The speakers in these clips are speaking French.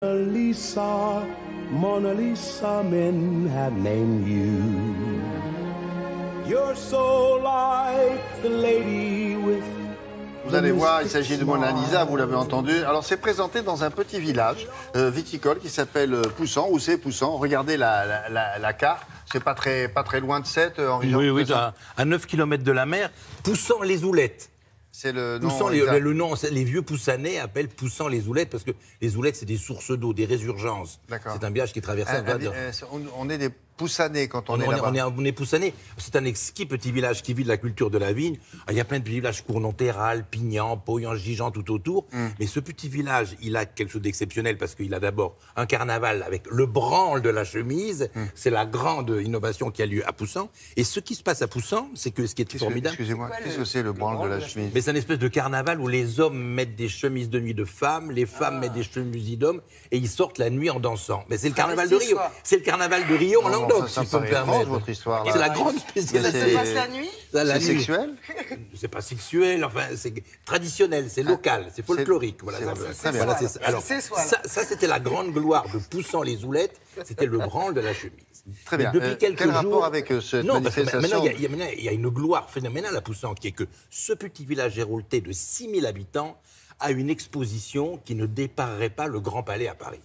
Lisa, Mona Lisa, men have named you. You're so like the lady with. Vous allez voir, il s'agit de Mona Lisa, vous l'avez entendu. Alors, c'est présenté dans un petit village viticole qui s'appelle Poussan. Où c'est Poussan? Regardez la carte. C'est pas très loin de Sète, Henri. Oui, à 9 km de la mer. Poussant-les-Oulettes. C'est le nom. Poussant, le nom, les vieux Poussanais appellent Poussant-les-Oulettes parce que les Oulettes, c'est des sources d'eau, des résurgences. C'est un village qui est traversé. On est des Poussanais quand on est là-bas. On est Poussanais. C'est un exquis petit village qui vit de la culture de la vigne. Il y a plein de petits villages, Cournon-Terral, Pignan, Pauillan, Gijan, tout autour. Mais ce petit village, il a quelque chose d'exceptionnel parce qu'il a d'abord un carnaval avec le branle de la chemise. C'est la grande innovation qui a lieu à Poussan. Et ce qui se passe à Poussan, c'est que ce qui est formidable... Excusez-moi, qu'est-ce que c'est le branle de la chemise? Mais c'est une espèce de carnaval où les hommes mettent des chemises de nuit de femmes, les femmes mettent des chemises d'hommes et ils sortent la nuit en dansant. Mais c'est le carnaval de Rio. C'est le carnaval de Rio en Languedoc. Ça me paraît étrange, votre histoire. C'est la grande spécialité. Ça se passe la nuit? C'est sexuel? C'est pas sexuel, enfin, c'est traditionnel, c'est local, c'est folklorique. Voilà, alors, ça, c'était la grande gloire de Poussant-les-Oulettes, c'était le branle de la chemise. Très bien. Quel rapport avec cette manifestation? Maintenant, il y a une gloire phénoménale à Poussan, qui est que ce petit village héroltais de 6000 habitants a une exposition qui ne déparerait pas le Grand Palais à Paris.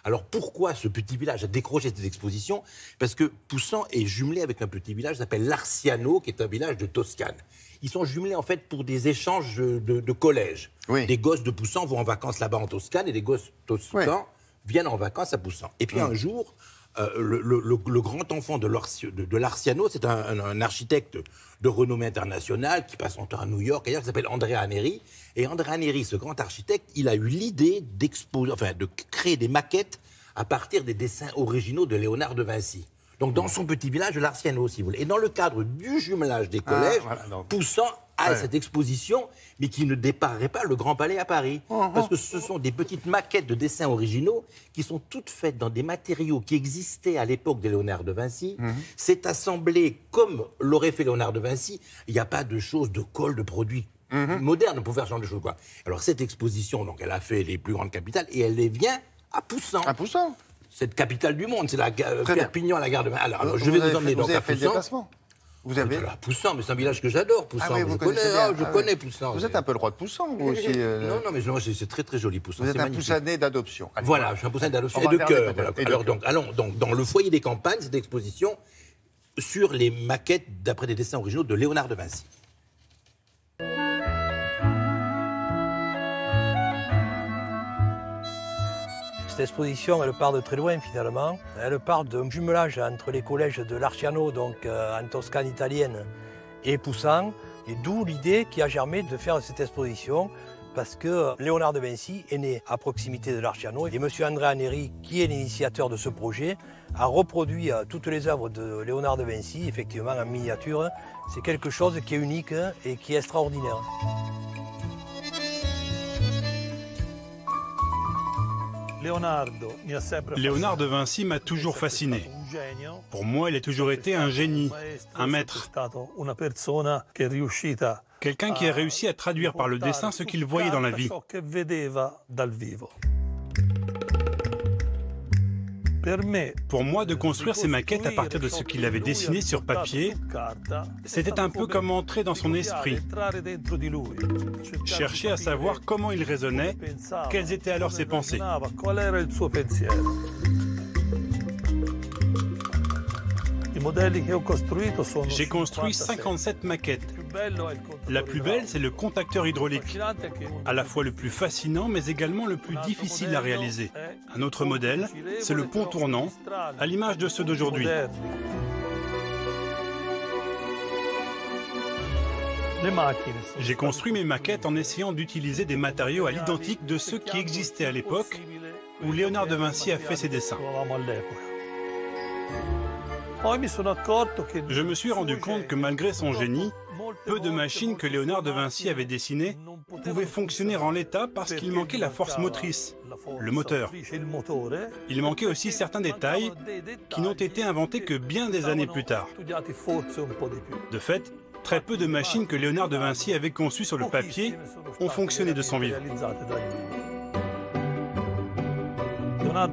Alors pourquoi ce petit village a décroché cette exposition? Parce que Poussan est jumelé avec un petit village qui s'appelle Larciano, qui est un village de Toscane. Ils sont jumelés en fait pour des échanges de collèges. Oui. Des gosses de Poussan vont en vacances là-bas en Toscane et des gosses toscans viennent en vacances à Poussan. Et puis un jour, le grand enfant de Larciano, c'est un architecte de renommée internationale qui passe son temps à New York, ailleurs, qui s'appelle Andrea Neri. Et Andrea Neri, ce grand architecte, il a eu l'idée de créer des maquettes à partir des dessins originaux de Léonard de Vinci. Donc dans son petit village de Larciano, si vous voulez. Et dans le cadre du jumelage des collèges, Poussan a cette exposition, mais qui ne déparerait pas le Grand Palais à Paris. Parce que ce sont des petites maquettes de dessins originaux qui sont toutes faites dans des matériaux qui existaient à l'époque de Léonard de Vinci. C'est assemblé comme l'aurait fait Léonard de Vinci. Il n'y a pas de choses, de colle, de produits modernes pour faire ce genre de choses, quoi. Alors cette exposition, donc, elle a fait les plus grandes capitales et elle les vient à Poussan. À Poussan? Cette capitale du monde, c'est la Perpignan, la gare de... Alors, je vais vous emmener donc à Poussan. Vous avez Poussan, mais c'est un village que j'adore, Poussan. Ah oui, je connais Poussan. Vous êtes un peu le roi de Poussan, vous aussi. Non, mais c'est très très joli, Poussan. Vous êtes un Poussanais d'adoption. Voilà, je suis un Poussanais d'adoption et de cœur. Alors, allons donc dans le foyer des campagnes, cette exposition sur les maquettes d'après des dessins originaux de Léonard de Vinci. Cette exposition, elle part de très loin finalement. Elle part d'un jumelage entre les collèges de Larciano, donc en Toscane italienne, et Poussan. Et d'où l'idée qui a germé de faire cette exposition, parce que Léonard de Vinci est né à proximité de Larciano. Et M. Andrea Neri, qui est l'initiateur de ce projet, a reproduit toutes les œuvres de Léonard de Vinci, effectivement en miniature. C'est quelque chose qui est unique et qui est extraordinaire. Léonard de Vinci m'a toujours fasciné. Pour moi, il a toujours été un génie, un maître. Quelqu'un qui a réussi à traduire par le dessin ce qu'il voyait dans la vie. Pour moi, de construire ces maquettes à partir de ce qu'il avait dessiné sur papier, c'était un peu comme entrer dans son esprit. Chercher à savoir comment il raisonnait, quelles étaient alors ses pensées. J'ai construit 57 maquettes. La plus belle, c'est le contacteur hydraulique. À la fois le plus fascinant, mais également le plus difficile à réaliser. Un autre modèle, c'est le pont tournant, à l'image de ceux d'aujourd'hui. J'ai construit mes maquettes en essayant d'utiliser des matériaux à l'identique de ceux qui existaient à l'époque où Léonard de Vinci a fait ses dessins. Je me suis rendu compte que malgré son génie, peu de machines que Léonard de Vinci avait dessinées pouvaient fonctionner en l'état parce qu'il manquait la force motrice, le moteur. Il manquait aussi certains détails qui n'ont été inventés que bien des années plus tard. De fait, très peu de machines que Léonard de Vinci avait conçues sur le papier ont fonctionné de son vivant.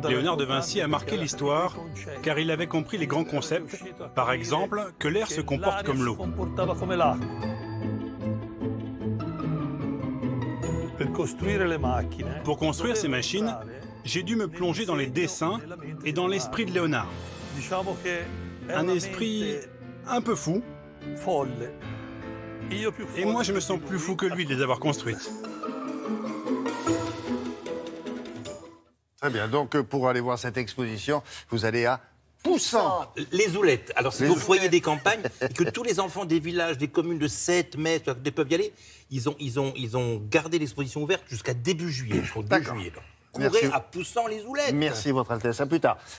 Léonard de Vinci a marqué l'histoire car il avait compris les grands concepts, par exemple que l'air se comporte comme l'eau. Pour construire ces machines, j'ai dû me plonger dans les dessins et dans l'esprit de Léonard. Un esprit un peu fou. Et moi, je me sens plus fou que lui de les avoir construites. Très bien. Donc, pour aller voir cette exposition, vous allez à Poussan. Les Oulettes. Alors, si Les vous voyez Oulettes. des campagnes, et que tous les enfants des villages, des communes de 7 mètres, peuvent y aller, ils ont gardé l'exposition ouverte jusqu'à début juillet, jusqu'au 2 D'accord. juillet. Donc, Merci. courez à Poussan les Oulettes. Merci, Votre Altesse. À plus tard.